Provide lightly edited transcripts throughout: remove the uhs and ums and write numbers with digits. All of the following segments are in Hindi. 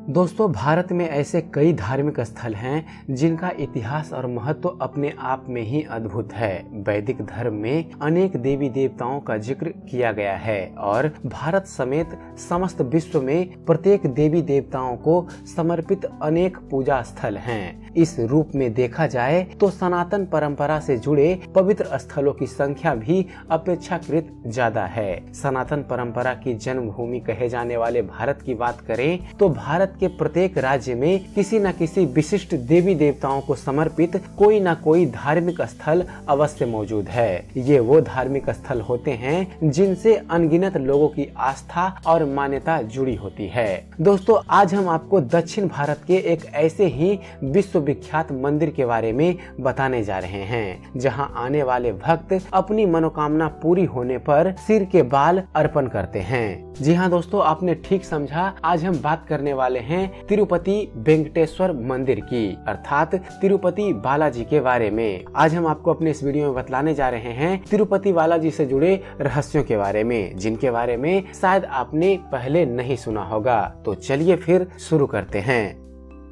दोस्तों, भारत में ऐसे कई धार्मिक स्थल हैं जिनका इतिहास और महत्व अपने आप में ही अद्भुत है। वैदिक धर्म में अनेक देवी देवताओं का जिक्र किया गया है और भारत समेत समस्त विश्व में प्रत्येक देवी देवताओं को समर्पित अनेक पूजा स्थल हैं। इस रूप में देखा जाए तो सनातन परंपरा से जुड़े पवित्र स्थलों की संख्या भी अपेक्षाकृत ज्यादा है। सनातन परंपरा की जन्मभूमि कहे जाने वाले भारत की बात करें तो भारत के प्रत्येक राज्य में किसी न किसी विशिष्ट देवी देवताओं को समर्पित कोई न कोई धार्मिक स्थल अवश्य मौजूद है। ये वो धार्मिक स्थल होते हैं जिनसे अनगिनत लोगों की आस्था और मान्यता जुड़ी होती है। दोस्तों, आज हम आपको दक्षिण भारत के एक ऐसे ही विश्वविख्यात मंदिर के बारे में बताने जा रहे हैं जहां आने वाले भक्त अपनी मनोकामना पूरी होने पर सिर के बाल अर्पण करते हैं। जी हाँ दोस्तों, आपने ठीक समझा। आज हम बात करने वाले हैं तिरुपति वेंकटेश्वर मंदिर की, अर्थात तिरुपति बालाजी के बारे में। आज हम आपको अपने इस वीडियो में बतलाने जा रहे हैं तिरुपति बालाजी से जुड़े रहस्यों के बारे में, जिनके बारे में शायद आपने पहले नहीं सुना होगा। तो चलिए फिर शुरू करते हैं।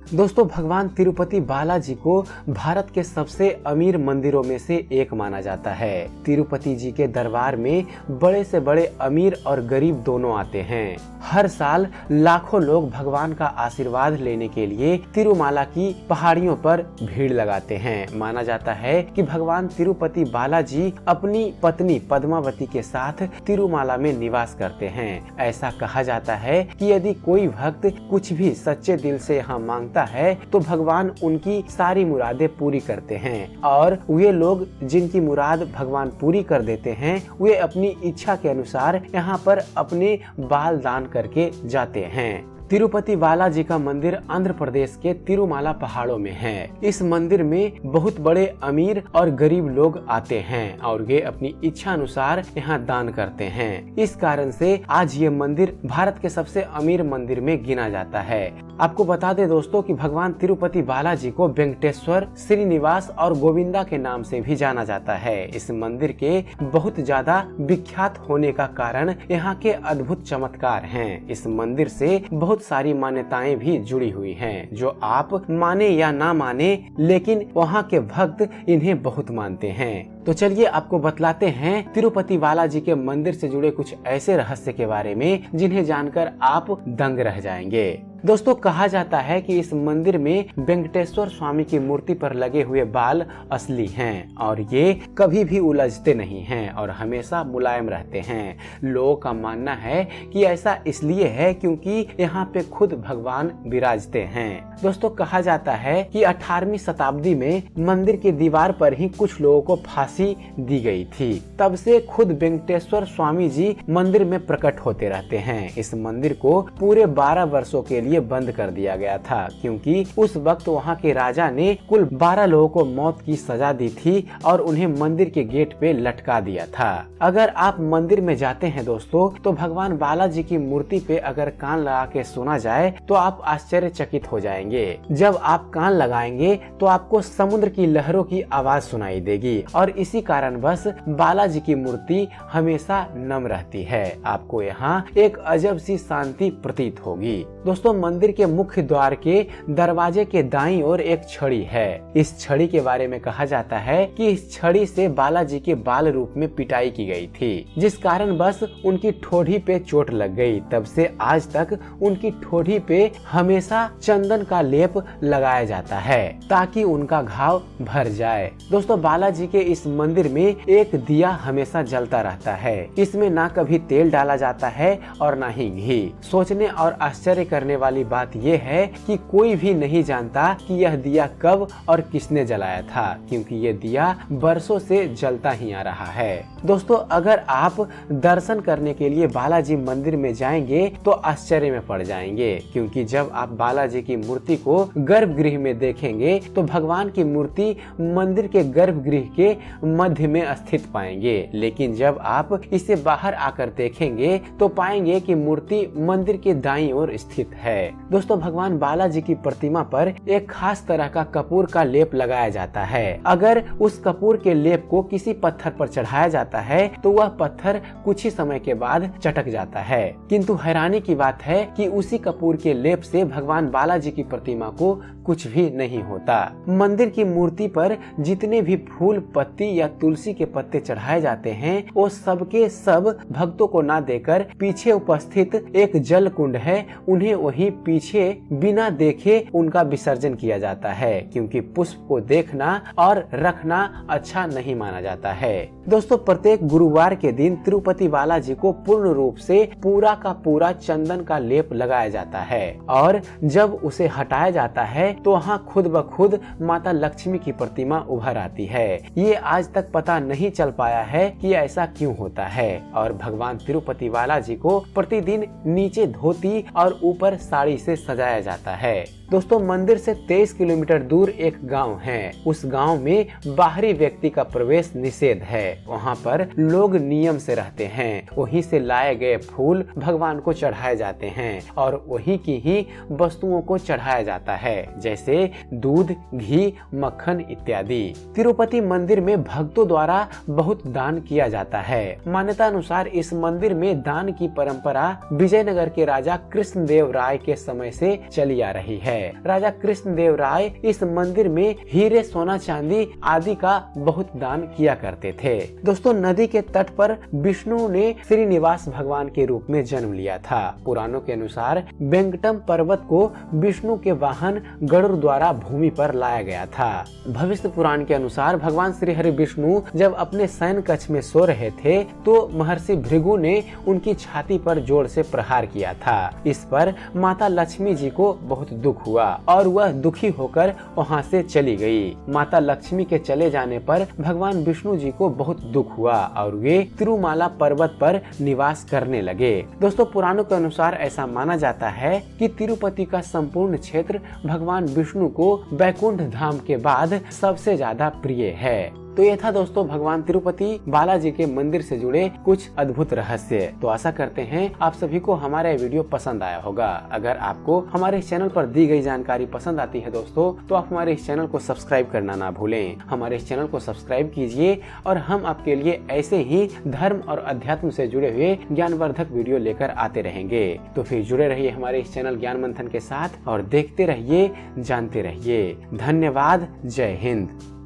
दोस्तों, भगवान तिरुपति बालाजी को भारत के सबसे अमीर मंदिरों में से एक माना जाता है। तिरुपति जी के दरबार में बड़े से बड़े अमीर और गरीब दोनों आते हैं। हर साल लाखों लोग भगवान का आशीर्वाद लेने के लिए तिरुमाला की पहाड़ियों पर भीड़ लगाते हैं। माना जाता है कि भगवान तिरुपति बालाजी अपनी पत्नी पद्मावती के साथ तिरुमाला में निवास करते हैं। ऐसा कहा जाता है कि यदि कोई भक्त कुछ भी सच्चे दिल से यहाँ मांगता है तो भगवान उनकी सारी मुरादें पूरी करते हैं, और वे लोग जिनकी मुराद भगवान पूरी कर देते हैं वे अपनी इच्छा के अनुसार यहाँ पर अपने बाल दान करके जाते हैं। तिरुपति बालाजी का मंदिर आंध्र प्रदेश के तिरुमाला पहाड़ों में है। इस मंदिर में बहुत बड़े अमीर और गरीब लोग आते हैं और वे अपनी इच्छा अनुसार यहाँ दान करते हैं। इस कारण से आज ये मंदिर भारत के सबसे अमीर मंदिर में गिना जाता है। आपको बता दें दोस्तों कि भगवान तिरुपति बालाजी को वेंकटेश्वर, श्रीनिवास और गोविंदा के नाम से भी जाना जाता है। इस मंदिर के बहुत ज्यादा विख्यात होने का कारण यहाँ के अद्भुत चमत्कार हैं। इस मंदिर से बहुत सारी मान्यताएं भी जुड़ी हुई हैं, जो आप माने या ना माने, लेकिन वहाँ के भक्त इन्हें बहुत मानते हैं। तो चलिए आपको बतलाते हैं तिरुपति बालाजी के मंदिर से जुड़े कुछ ऐसे रहस्य के बारे में जिन्हें जानकर आप दंग रह जाएंगे। दोस्तों, कहा जाता है कि इस मंदिर में वेंकटेश्वर स्वामी की मूर्ति पर लगे हुए बाल असली हैं और ये कभी भी उलझते नहीं हैं और हमेशा मुलायम रहते हैं। लोगों का मानना है कि ऐसा इसलिए है क्योंकि यहाँ पे खुद भगवान विराजते हैं। दोस्तों, कहा जाता है कि 18वीं शताब्दी में मंदिर की दीवार पर ही कुछ लोगों को फांसी दी गई थी। तब से खुद वेंकटेश्वर स्वामी जी मंदिर में प्रकट होते रहते हैं। इस मंदिर को पूरे 12 वर्षों के लिए बंद कर दिया गया था क्योंकि उस वक्त वहाँ के राजा ने कुल 12 लोगों को मौत की सजा दी थी और उन्हें मंदिर के गेट पे लटका दिया था। अगर आप मंदिर में जाते हैं दोस्तों, तो भगवान बालाजी की मूर्ति पे अगर कान लगा के सुना जाए तो आप आश्चर्यचकित हो जाएंगे। जब आप कान लगाएंगे तो आपको समुद्र की लहरों की आवाज सुनाई देगी और इसी कारणवश बालाजी की मूर्ति हमेशा नम रहती है। आपको यहाँ एक अजब सी शांति प्रतीत होगी। दोस्तों, मंदिर के मुख्य द्वार के दरवाजे के दाईं ओर एक छड़ी है। इस छड़ी के बारे में कहा जाता है कि इस छड़ी से बालाजी के बाल रूप में पिटाई की गई थी, जिस कारण बस उनकी ठोड़ी पे चोट लग गई। तब से आज तक उनकी ठोड़ी पे हमेशा चंदन का लेप लगाया जाता है ताकि उनका घाव भर जाए। दोस्तों, बालाजी के इस मंदिर में एक दिया हमेशा जलता रहता है। इसमें ना कभी तेल डाला जाता है और ना ही घी। सोचने और आश्चर्य करने वाली बात यह है कि कोई भी नहीं जानता कि यह दिया कब और किसने जलाया था, क्योंकि यह दिया बरसों से जलता ही आ रहा है। दोस्तों, अगर आप दर्शन करने के लिए बालाजी मंदिर में जाएंगे तो आश्चर्य में पड़ जाएंगे, क्योंकि जब आप बालाजी की मूर्ति को गर्भगृह में देखेंगे तो भगवान की मूर्ति मंदिर के गर्भगृह के मध्य में स्थित पाएंगे, लेकिन जब आप इसे बाहर आकर देखेंगे तो पाएंगे कि मूर्ति मंदिर के दाईं ओर स्थित है। दोस्तों भगवान बालाजी की प्रतिमा पर एक खास तरह का कपूर का लेप लगाया जाता है। अगर उस कपूर के लेप को किसी पत्थर पर चढ़ाया जाता है तो वह पत्थर कुछ ही समय के बाद चटक जाता है, किंतु हैरानी की बात है कि उसी कपूर के लेप से भगवान बालाजी की प्रतिमा को कुछ भी नहीं होता। मंदिर की मूर्ति पर जितने भी फूल, पत्ती या तुलसी के पत्ते चढ़ाए जाते हैं वो सबके सब भक्तों को ना देकर पीछे उपस्थित एक जल कुंड है, उन्हें वहीं पीछे बिना देखे उनका विसर्जन किया जाता है, क्योंकि पुष्प को देखना और रखना अच्छा नहीं माना जाता है। दोस्तों प्रत्येक गुरुवार के दिन तिरुपति बालाजी को पूर्ण रूप से पूरा का पूरा चंदन का लेप लगाया जाता है और जब उसे हटाया जाता है तो वहाँ खुद ब खुद माता लक्ष्मी की प्रतिमा उभर आती है। ये आज तक पता नहीं चल पाया है कि ऐसा क्यों होता है और भगवान तिरुपति बालाजी को प्रतिदिन नीचे धोती और ऊपर साड़ी से सजाया जाता है। दोस्तों मंदिर से 23 किलोमीटर दूर एक गांव है। उस गांव में बाहरी व्यक्ति का प्रवेश निषेध है। वहां पर लोग नियम से रहते हैं। वहीं से लाए गए फूल भगवान को चढ़ाए जाते हैं और वहीं की ही वस्तुओं को चढ़ाया जाता है, जैसे दूध, घी, मक्खन इत्यादि। तिरुपति मंदिर में भक्तों द्वारा बहुत दान किया जाता है। मान्यता अनुसार इस मंदिर में दान की परंपरा विजयनगर के राजा कृष्णदेव राय के समय से चली आ रही है। राजा कृष्णदेव राय इस मंदिर में हीरे, सोना, चांदी आदि का बहुत दान किया करते थे। दोस्तों नदी के तट पर विष्णु ने श्रीनिवास भगवान के रूप में जन्म लिया था। पुराणों के अनुसार वेंकटम पर्वत को विष्णु के वाहन गरुड़ द्वारा भूमि पर लाया गया था। भविष्य पुराण के अनुसार भगवान श्री हरि विष्णु जब अपने शयन कक्ष में सो रहे थे तो महर्षि भृगु ने उनकी छाती पर जोर से प्रहार किया था। इस पर माता लक्ष्मी जी को बहुत दुख हुआ और वह दुखी होकर वहां से चली गई। माता लक्ष्मी के चले जाने पर भगवान विष्णु जी को बहुत दुख हुआ और वे तिरुमाला पर्वत पर निवास करने लगे। दोस्तों पुराणों के अनुसार ऐसा माना जाता है कि तिरुपति का संपूर्ण क्षेत्र भगवान विष्णु को वैकुंठ धाम के बाद सबसे ज्यादा प्रिय है। तो ये था दोस्तों भगवान तिरुपति बालाजी के मंदिर से जुड़े कुछ अद्भुत रहस्य। तो आशा करते हैं आप सभी को हमारा ये वीडियो पसंद आया होगा। अगर आपको हमारे इस चैनल पर दी गई जानकारी पसंद आती है दोस्तों तो आप हमारे इस चैनल को सब्सक्राइब करना ना भूलें। हमारे इस चैनल को सब्सक्राइब कीजिए और हम आपके लिए ऐसे ही धर्म और अध्यात्म से जुड़े हुए ज्ञानवर्धक वीडियो लेकर आते रहेंगे। तो फिर जुड़े रहिए हमारे इस चैनल ज्ञान मंथन के साथ और देखते रहिए, जानते रहिए। धन्यवाद। जय हिंद।